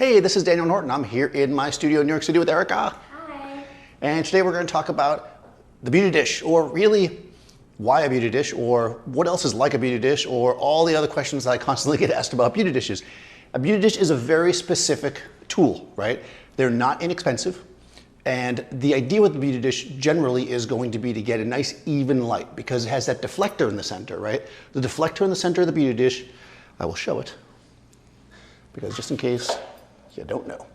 Hey, this is Daniel Norton. I'm here in my studio in New York City with Erica. Hi. And today we're going to talk about the beauty dish, or really why a beauty dish, or what else is like a beauty dish, or all the other questions that I constantly get asked about beauty dishes. A beauty dish is a very specific tool, right? They're not inexpensive. And the idea with the beauty dish generally is going to be to get a nice even light because it has that deflector in the center, right? The deflector in the center of the beauty dish, I will show it because just in case you don't know.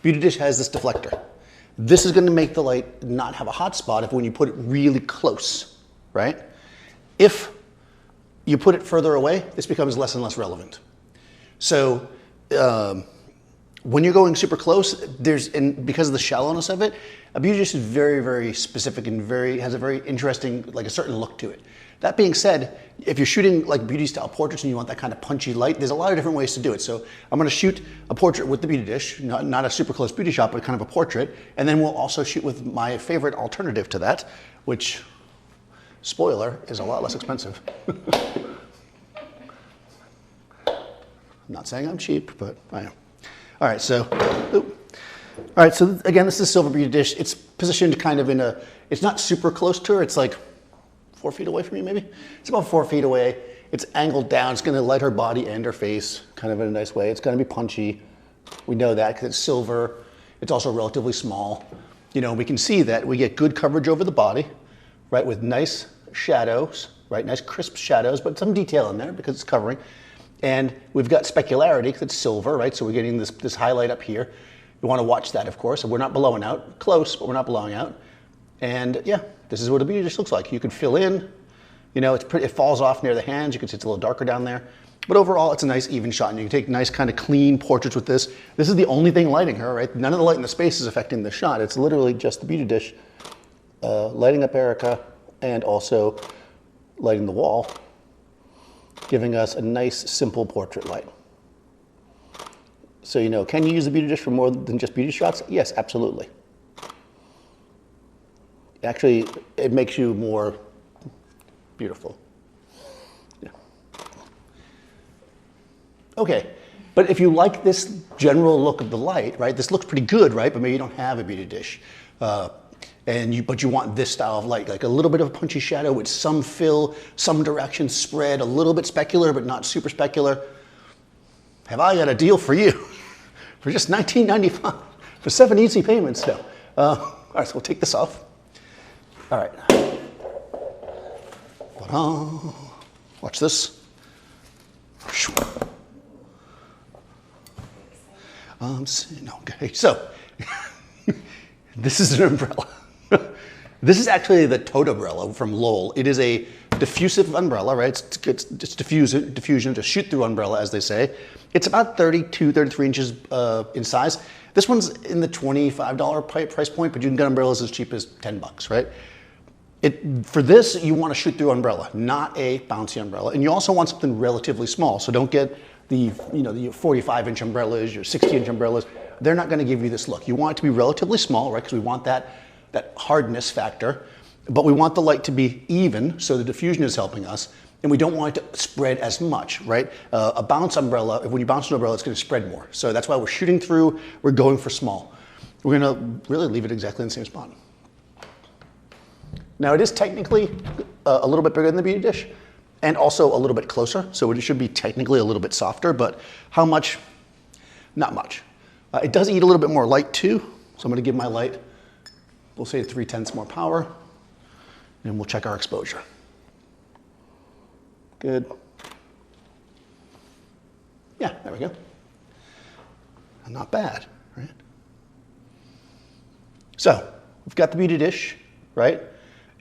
Beauty dish has this deflector. This is going to make the light not have a hot spot if when you put it really close, right? If you put it further away, this becomes less and less relevant. So when you're going super close, and because of the shallowness of it, a beauty dish is very, very specific and has a very interesting, like a certain look to it. That being said, if you're shooting like beauty style portraits and you want that kind of punchy light, there's a lot of different ways to do it. So I'm going to shoot a portrait with the beauty dish, not a super close beauty shot, but kind of a portrait. And then we'll also shoot with my favorite alternative to that, which, spoiler, is a lot less expensive. I'm not saying I'm cheap, but I am. All right, so again, this is a silver beauty dish. It's positioned kind of it's not super close to her. It's like 4 feet away from me, maybe? It's about 4 feet away. It's angled down. It's gonna light her body and her face kind of in a nice way. It's gonna be punchy. We know that because it's silver. It's also relatively small. You know, we can see that we get good coverage over the body, right, with nice shadows, right, nice crisp shadows, but some detail in there because it's covering. And we've got specularity because it's silver, right? So we're getting this highlight up here. You want to watch that, of course. So we're not blowing out. Close, but we're not blowing out. And yeah, this is what a beauty dish looks like. You can fill in, you know, it falls off near the hands. You can see it's a little darker down there. But overall, it's a nice even shot. And you can take nice kind of clean portraits with this. This is the only thing lighting her, right? None of the light in the space is affecting the shot. It's literally just the beauty dish lighting up Erica and also lighting the wall, giving us a nice, simple portrait light. So, you know, can you use the beauty dish for more than just beauty shots? Yes, absolutely. Actually, it makes you more beautiful. Yeah. Okay, but if you like this general look of the light, right, this looks pretty good, right, but maybe you don't have a beauty dish. But you want this style of light, like a little bit of a punchy shadow with some fill, some direction spread, a little bit specular, but not super specular. Have I got a deal for you for just $19.95 for 7 easy payments? So, all right, so we'll take this off. All right. Watch this. Okay, so this is an umbrella. This is actually the Tote umbrella from Lowell. It is a diffusive umbrella, right? It's diffusion, to shoot through umbrella, as they say. It's about 32, 33 inches in size. This one's in the $25 price point, but you can get umbrellas as cheap as 10 bucks, right? For this, you want to shoot through umbrella, not a bouncy umbrella. And you also want something relatively small. So don't get the 45-inch umbrellas, your 60-inch umbrellas. They're not going to give you this look. You want it to be relatively small, right? Because we want that hardness factor, but we want the light to be even, so the diffusion is helping us, and we don't want it to spread as much, right? A bounce umbrella, when you bounce an umbrella, it's going to spread more. So that's why we're shooting through, we're going for small. We're going to really leave it exactly in the same spot. Now it is technically a little bit bigger than the beauty dish, and also a little bit closer, so it should be technically a little bit softer, but how much? Not much. It does eat a little bit more light too, so I'm going to give my light, we'll say 3/10 more power, and we'll check our exposure. Good. Yeah, there we go. Not bad, right? So we've got the beauty dish, right?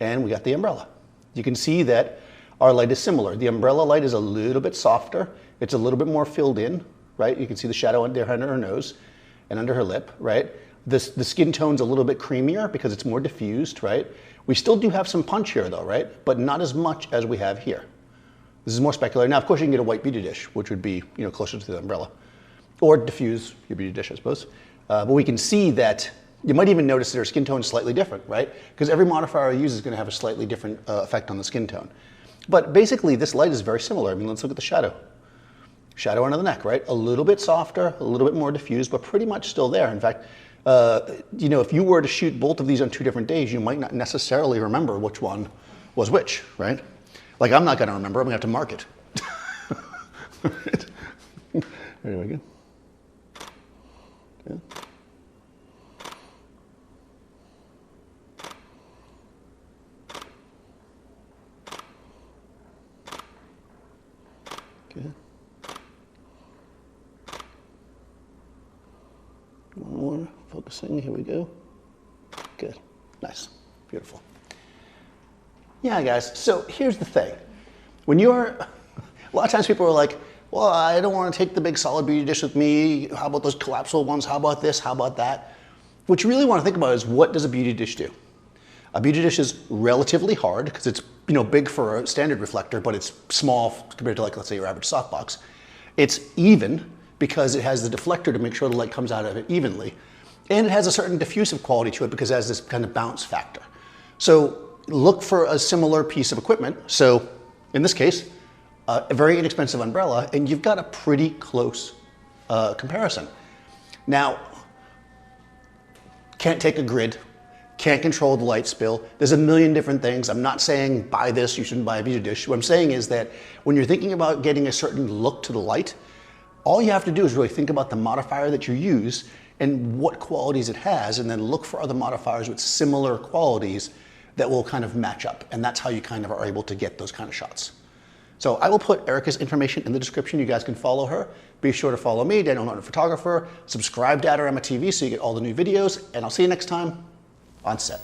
And we got the umbrella. You can see that our light is similar. The umbrella light is a little bit softer. It's a little bit more filled in, right? You can see the shadow under her nose and under her lip, right? The skin tone's a little bit creamier because it's more diffused, right? We still do have some punch here though, right? But not as much as we have here. This is more specular. Now, of course, you can get a white beauty dish, which would be, you know, closer to the umbrella. Or diffuse your beauty dish, I suppose. But we can see that you might even notice that her skin tone is slightly different, right? Because every modifier I use is going to have a slightly different effect on the skin tone. But basically, this light is very similar. I mean, let's look at the shadow. shadow under the neck, right? A little bit softer, a little bit more diffused, but pretty much still there. In fact, you know, if you were to shoot both of these on 2 different days, you might not necessarily remember which one was which, right? Like I'm not gonna remember, I'm gonna have to mark it. Right. There we go. Yeah. Okay. One more, focusing, here we go. Good, nice, beautiful. Yeah, guys, so here's the thing. When you're, a lot of times people are like, well, I don't want to take the big solid beauty dish with me. How about those collapsible ones? How about this? How about that? What you really want to think about is, what does a beauty dish do? A beauty dish is relatively hard because it's, you know, big for a standard reflector, but it's small compared to, like, let's say your average softbox. It's even because it has the deflector to make sure the light comes out of it evenly. And it has a certain diffusive quality to it because it has this kind of bounce factor. So look for a similar piece of equipment. So in this case, a very inexpensive umbrella, and you've got a pretty close comparison. Now, can't take a grid, can't control the light spill. There's a million different things. I'm not saying buy this, you shouldn't buy a beauty dish. What I'm saying is that when you're thinking about getting a certain look to the light, all you have to do is really think about the modifier that you use and what qualities it has, and then look for other modifiers with similar qualities that will kind of match up. And that's how you kind of are able to get those kind of shots. So I will put Erica's information in the description. You guys can follow her. Be sure to follow me, Daniel Norton Photographer. Subscribe to Adorama TV so you get all the new videos. And I'll see you next time on set.